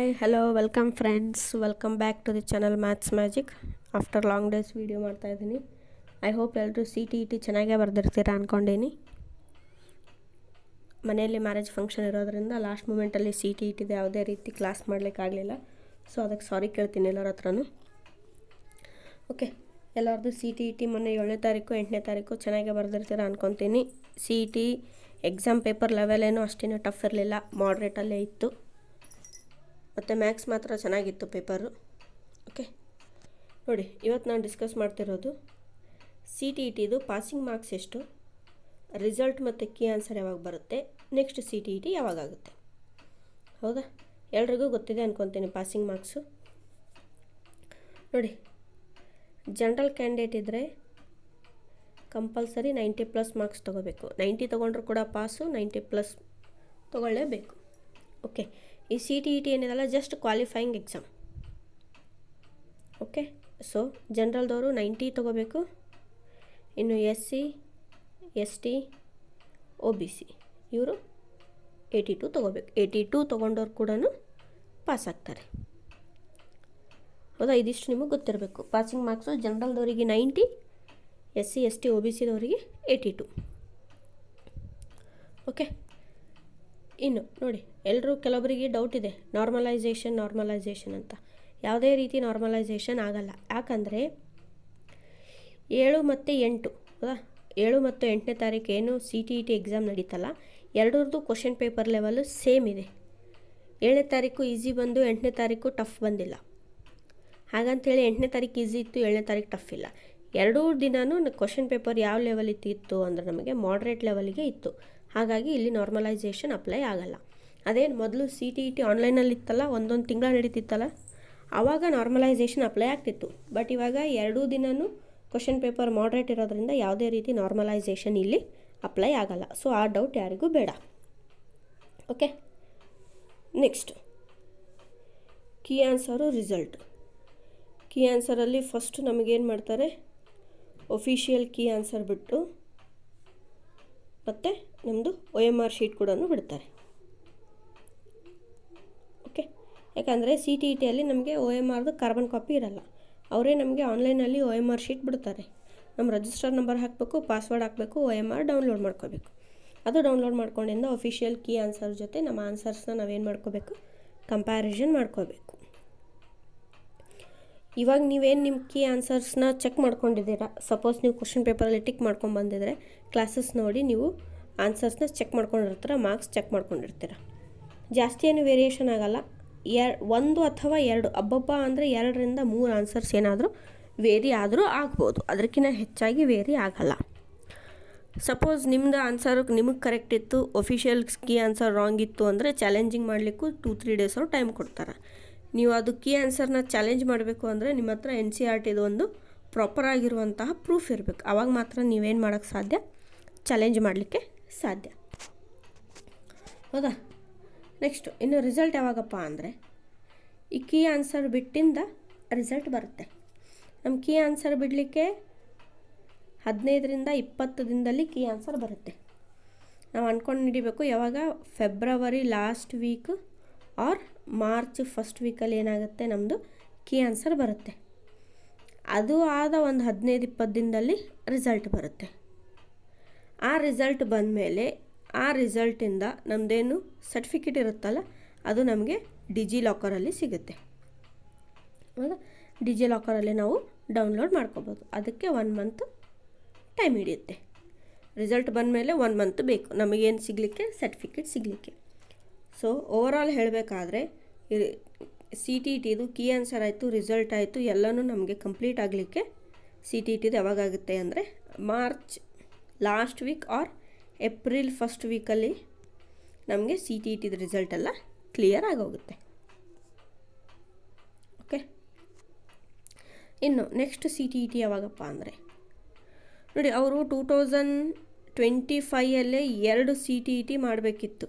Hi hello welcome friends, welcome back to the channel maths magic. After long days video ಮಾಡ್ತಾಯಿದ್ದೀನಿ. I hope ಎಲ್ಲರೂ CTET ಚೆನ್ನಾಗೇ ಬರೆದಿರ್ತೀರ ಅಂದ್ಕೊಂಡೀನಿ. ಮನೆಯಲ್ಲಿ marriage function ಇರೋದ್ರಿಂದ last ಮೂಮೆಂಟಲ್ಲಿ CTETದು ಯಾವುದೇ ರೀತಿ ಕ್ಲಾಸ್ ಮಾಡಲಿಕ್ಕಾಗಲಿಲ್ಲ. ಸೊ ಅದಕ್ಕೆ ಸಾರಿ ಕೇಳ್ತೀನಿ ಎಲ್ಲರ ಹತ್ರನೂ. ಓಕೆ, ಎಲ್ಲರದ್ದು CTET ಮೊನ್ನೆ 7ನೇ ತಾರೀಕು 8ನೇ ತಾರೀಕು ಚೆನ್ನಾಗೇ ಬರೆದಿರ್ತೀರ ಅಂದ್ಕೊತೀನಿ. CET ಎಕ್ಸಾಮ್ ಪೇಪರ್ ಲೆವೆಲ್ ಏನೂ ಅಷ್ಟೇನೂ ಟಫ್ ಇರಲಿಲ್ಲ, ಮಾಡ್ರೇಟಲ್ಲೇ ಇತ್ತು. ಮತ್ತು ಮ್ಯಾಥ್ಸ್ ಮಾತ್ರ ಚೆನ್ನಾಗಿತ್ತು ಪೇಪರು. ಓಕೆ ನೋಡಿ, ಇವತ್ತು ನಾನು ಡಿಸ್ಕಸ್ ಮಾಡ್ತಿರೋದು CTETದು ಪಾಸಿಂಗ್ ಮಾರ್ಕ್ಸ್ ಎಷ್ಟು, ರಿಸಲ್ಟ್ ಮತ್ತು ಕೀ ಆನ್ಸರ್ ಯಾವಾಗ ಬರುತ್ತೆ, ನೆಕ್ಸ್ಟ್ CTET ಯಾವಾಗಾಗುತ್ತೆ. ಹೌದಾ, ಎಲ್ರಿಗೂ ಗೊತ್ತಿದೆ ಅಂದ್ಕೊತೀನಿ ಪಾಸಿಂಗ್ ಮಾರ್ಕ್ಸು. ನೋಡಿ, ಜನರಲ್ ಕ್ಯಾಂಡಿಡೇಟ್ ಇದ್ದರೆ ಕಂಪಲ್ಸರಿ 90+ ಮಾರ್ಕ್ಸ್ ತೊಗೋಬೇಕು. 90 ತೊಗೊಂಡ್ರೂ ಕೂಡ ಪಾಸು, 90+ ತೊಗೊಳ್ಳೇಬೇಕು. ಓಕೆ, ಈ CTET ಏನಿದಲ್ಲ just qualifying exam. Okay, so ಜನರಲ್ದವರು 90 ತೊಗೋಬೇಕು. ಇನ್ನು SC ST OBC ಇವರು 82 ತೊಗೋಬೇಕು. 82 ತೊಗೊಂಡವ್ರು ಕೂಡ ಪಾಸ್ ಆಗ್ತಾರೆ. ಹೌದಾ, ಇದಿಷ್ಟು ನಿಮಗೆ ಗೊತ್ತಿರಬೇಕು. ಪಾಸಿಂಗ್ ಮಾರ್ಕ್ಸು ಜನರಲ್ದವರಿಗೆ 90, SC ST OBCದವರಿಗೆ 82. ಓಕೆ, ಇನ್ನು ನೋಡಿ, ಎಲ್ಲರೂ ಕೆಲವರಿಗೆ ಡೌಟ್ ಇದೆ ನಾರ್ಮಲೈಸೇಷನ್ ಅಂತ. ಯಾವುದೇ ರೀತಿ ನಾರ್ಮಲೈಸೇಷನ್ ಆಗಲ್ಲ. ಯಾಕಂದರೆ 7 ಮತ್ತು 8 ಹೌದಾ, 7 ಮತ್ತು 8ನೇ ತಾರೀಕು ಏನು CTET ಎಕ್ಸಾಮ್ ನಡೀತಲ್ಲ, ಎರಡರದ್ದು ಕ್ವಶನ್ ಪೇಪರ್ ಲೆವೆಲು ಸೇಮ್ ಇದೆ. 7ನೇ ತಾರೀಕು ಈಸಿ ಬಂದು 8ನೇ ತಾರೀಕು ಟಫ್ ಬಂದಿಲ್ಲ. ಹಾಗಂತೇಳಿ 8ನೇ ತಾರೀಕು ಈಸಿ ಇತ್ತು, 7ನೇ ತಾರೀಕು ಟಫ್ ಇಲ್ಲ. ಎರಡೂ ದಿನವೂ ಕ್ವಶನ್ ಪೇಪರ್ ಯಾವ ಲೆವೆಲ್ ಇತ್ತು ಅಂದರೆ ನಮಗೆ ಮಾಡ್ರೇಟ್ ಲೆವೆಲಿಗೆ ಇತ್ತು. ಹಾಗಾಗಿ ಇಲ್ಲಿ ನಾರ್ಮಲೈಸೇಷನ್ ಅಪ್ಲೈ ಆಗಲ್ಲ. ಅದೇನು ಮೊದಲು CTET ಆನ್ಲೈನಲ್ಲಿ ಇತ್ತಲ್ಲ, ಒಂದೊಂದು ತಿಂಗಳ ನಡೀತಿತ್ತಲ್ಲ, ಆವಾಗ ನಾರ್ಮಲೈಸೇಷನ್ ಅಪ್ಲೈ ಆಗ್ತಿತ್ತು. ಬಟ್ ಇವಾಗ ಎರಡೂ ದಿನವೂ ಕ್ವಶನ್ ಪೇಪರ್ ಮಾಡ್ರೇಟ್ ಇರೋದ್ರಿಂದ ಯಾವುದೇ ರೀತಿ ನಾರ್ಮಲೈಸೇಷನ್ ಇಲ್ಲಿ ಅಪ್ಲೈ ಆಗಲ್ಲ. ಸೊ ಆ ಡೌಟ್ ಯಾರಿಗೂ ಬೇಡ. Okay, next key answer result. Key ಆನ್ಸರಲ್ಲಿ ಫಸ್ಟ್ ನಮಗೇನು ಮಾಡ್ತಾರೆ, ಒಫಿಷಿಯಲ್ ಕೀ ಆನ್ಸರ್ ಬಿಟ್ಟು ಮತ್ತು ನಮ್ಮದು OMR ಶೀಟ್ ಕೂಡ ಬಿಡ್ತಾರೆ. ಓಕೆ, ಯಾಕಂದರೆ CTETಯಲ್ಲಿ ನಮಗೆ OMRದು ಕಾರ್ಬನ್ ಕಾಪಿ ಇರಲ್ಲ. ಅವರೇ ನಮಗೆ ಆನ್ಲೈನಲ್ಲಿ OMR ಶೀಟ್ ಬಿಡ್ತಾರೆ. ನಮ್ಮ ರಿಜಿಸ್ಟರ್ ನಂಬರ್ ಹಾಕಬೇಕು, ಪಾಸ್ವರ್ಡ್ ಹಾಕಬೇಕು, OMR ಡೌನ್ಲೋಡ್ ಮಾಡ್ಕೋಬೇಕು. ಅದು ಡೌನ್ಲೋಡ್ ಮಾಡ್ಕೊಂಡಿಂದ ಒಫಿಷಿಯಲ್ ಕೀ ಆನ್ಸರ್ ಜೊತೆ ನಮ್ಮ ಆನ್ಸರ್ಸ್ನ ನಾವೇನು ಮಾಡ್ಕೋಬೇಕು, ಕಂಪ್ಯಾರಿಸನ್ ಮಾಡ್ಕೋಬೇಕು. ಇವಾಗ ನೀವೇನು ನಿಮ್ಮ ಕೀ ಆನ್ಸರ್ಸ್ನ ಚೆಕ್ ಮಾಡ್ಕೊಂಡಿದ್ದೀರಾ, ಸಪೋಸ್ ನೀವು ಕ್ವಶನ್ ಪೇಪರಲ್ಲಿ ಟಿಕ್ ಮಾಡ್ಕೊಂಡು ಬಂದಿದ್ರೆ ಕ್ಲಾಸಸ್ ನೋಡಿ ನೀವು ಆನ್ಸರ್ಸ್ನ ಚೆಕ್ ಮಾಡ್ಕೊಂಡಿರ್ತೀರ, ಮಾರ್ಕ್ಸ್ ಚೆಕ್ ಮಾಡ್ಕೊಂಡಿರ್ತೀರ. ಜಾಸ್ತಿ ಏನು ವೇರಿಯೇಷನ್ ಆಗಲ್ಲ. 1 ಅಥವಾ 2 ಅಬ್ಬಬ್ಬ ಅಂದರೆ 2ರಿಂದ 3 ಆನ್ಸರ್ಸ್ ಏನಾದರೂ ವೇರಿ ಆದರೂ ಆಗ್ಬೋದು, ಅದಕ್ಕಿಂತ ಹೆಚ್ಚಾಗಿ ವೇರಿ ಆಗಲ್ಲ. ಸಪೋಸ್ ನಿಮ್ಮದು ಆನ್ಸರ್ ನಿಮಗೆ ಕರೆಕ್ಟ್ ಇತ್ತು, ಒಫಿಷಿಯಲ್ ಕೀ ಆನ್ಸರ್ ರಾಂಗ್ ಇತ್ತು ಅಂದರೆ ಚಾಲೆಂಜಿಂಗ್ ಮಾಡಲಿಕ್ಕೂ 2-3 ಡೇಸ್ ಅವರು ಟೈಮ್ ಕೊಡ್ತಾರೆ. ನೀವು ಅದು ಕೀ ಆನ್ಸರ್ನ ಚಾಲೆಂಜ್ ಮಾಡಬೇಕು ಅಂದರೆ ನಿಮ್ಮ ಹತ್ರ NCERTದು ಒಂದು ಪ್ರಾಪರ್ ಆಗಿರುವಂತಹ ಪ್ರೂಫ್ ಇರಬೇಕು. ಆವಾಗ ಮಾತ್ರ ನೀವೇನು ಮಾಡೋಕ್ಕೆ ಸಾಧ್ಯ, ಚಾಲೆಂಜ್ ಮಾಡಲಿಕ್ಕೆ ಸಾಧ್ಯ. ಹೌದಾ, ನೆಕ್ಸ್ಟು ಇನ್ನು ರಿಸಲ್ಟ್ ಯಾವಾಗಪ್ಪ ಅಂದರೆ ಈ ಕೀ ಆನ್ಸರ್ ಬಿಟ್ಟಿಂದ ರಿಸಲ್ಟ್ ಬರುತ್ತೆ. ನಮ್ಮ ಕೀ ಆನ್ಸರ್ ಬಿಡಲಿಕ್ಕೆ 15ರಿಂದ 20 ದಿನದಲ್ಲಿ ಕೀ ಆನ್ಸರ್ ಬರುತ್ತೆ. ನಾವು ಅಂದ್ಕೊಂಡು ಹಿಡಿಬೇಕು ಯಾವಾಗ, February last week or March first ವೀಕಲ್ಲಿ ಏನಾಗುತ್ತೆ ನಮ್ಮದು ಕೀ ಆನ್ಸರ್ ಬರುತ್ತೆ. ಅದು ಆದ ಒಂದು 15-20 ದಿನದಲ್ಲಿ ರಿಸಲ್ಟ್ ಬರುತ್ತೆ. ಆ ರಿಸಲ್ಟ್ ಬಂದಮೇಲೆ ಆ ರಿಸಲ್ಟಿಂದ ನಮ್ಮದೇನು ಸರ್ಟಿಫಿಕೇಟ್ ಇರುತ್ತಲ್ಲ ಅದು ನಮಗೆ ಡಿಜಿಲಾಕರಲ್ಲಿ ಸಿಗುತ್ತೆ. ಆವಾಗ ಡಿಜಿಲಾಕರಲ್ಲಿ ನಾವು ಡೌನ್ಲೋಡ್ ಮಾಡ್ಕೋಬೋದು. ಅದಕ್ಕೆ 1 ಮಂತ್ ಟೈಮ್ ಹಿಡಿಯುತ್ತೆ. ರಿಸಲ್ಟ್ ಬಂದಮೇಲೆ 1 ಮಂತ್ ಬೇಕು ನಮಗೇನು ಸಿಗಲಿಕ್ಕೆ, ಸರ್ಟಿಫಿಕೇಟ್ ಸಿಗಲಿಕ್ಕೆ. ಸೊ ಓವರಾಲ್ ಹೇಳಬೇಕಾದ್ರೆ CTETದು ಕೀ ಆನ್ಸರ್ ಆಯಿತು, ರಿಸಲ್ಟ್ ಆಯಿತು, ಎಲ್ಲನೂ ನಮಗೆ ಕಂಪ್ಲೀಟ್ ಆಗಲಿಕ್ಕೆ CTETದು ಯಾವಾಗಾಗುತ್ತೆ ಅಂದರೆ March last week or April first ವೀಕಲ್ಲಿ ನಮಗೆ CTETದು ರಿಸಲ್ಟ್ ಎಲ್ಲ ಕ್ಲಿಯರ್ ಆಗೋಗುತ್ತೆ. ಓಕೆ, ಇನ್ನು ನೆಕ್ಸ್ಟ್ CTET ಯಾವಾಗಪ್ಪ ಅಂದರೆ ನೋಡಿ, ಅವರು 2025ಯಲ್ಲೇ 2 CTET ಮಾಡಬೇಕಿತ್ತು.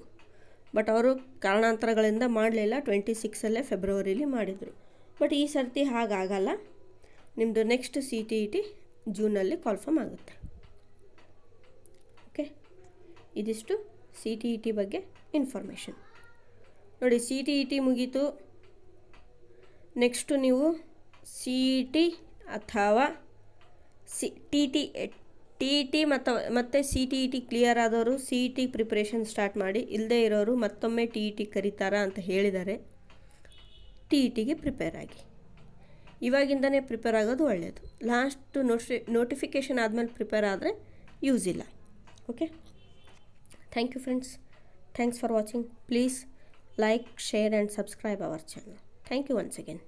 ಬಟ್ ಅವರು ಕಾರಣಾಂತರಗಳಿಂದ ಮಾಡಲಿಲ್ಲ. 26 ಫೆಬ್ರವರಿಲಿ ಮಾಡಿದರು. ಬಟ್ ಈ ಸರ್ತಿ ಹಾಗಾಗಲ್ಲ. ನಿಮ್ಮದು ನೆಕ್ಸ್ಟ್ CTET ಜೂನಲ್ಲಿ ಕಾಲ್ಫರ್ಮ್ ಆಗುತ್ತೆ. ಓಕೆ, ಇದಿಷ್ಟು CTET ಬಗ್ಗೆ ಇನ್ಫಾರ್ಮೇಷನ್. ನೋಡಿ, CTET ಮುಗೀತು, ನೆಕ್ಸ್ಟು ನೀವು ಸಿ ಇ ಟಿ ಅಥವಾ ಟಿ ಇ ಟಿ ಮತ್ತು C T E T clear ಆದವರು C E T preparation start ಮಾಡಿ. ಇಲ್ಲದೇ ಇರೋರು ಮತ್ತೊಮ್ಮೆ ಟಿ ಇ ಟಿ ಕರೀತಾರಾ ಅಂತ ಹೇಳಿದ್ದಾರೆ. ಟಿ ಇ ಟಿಗೆ ಪ್ರಿಪೇರ್ ಆಗಿ, ಇವಾಗಿಂದನೇ ಪ್ರಿಪೇರ್ ಆಗೋದು ಒಳ್ಳೆಯದು. ಲಾಸ್ಟ್ ನೋಟಿಫಿಕೇಷನ್ ಆದಮೇಲೆ ಪ್ರಿಪೇರ್ ಆದರೆ ಯೂಸ್ ಇಲ್ಲ. Okay, thank you friends. Thanks for watching. Please like, share and subscribe our channel. Thank you once again.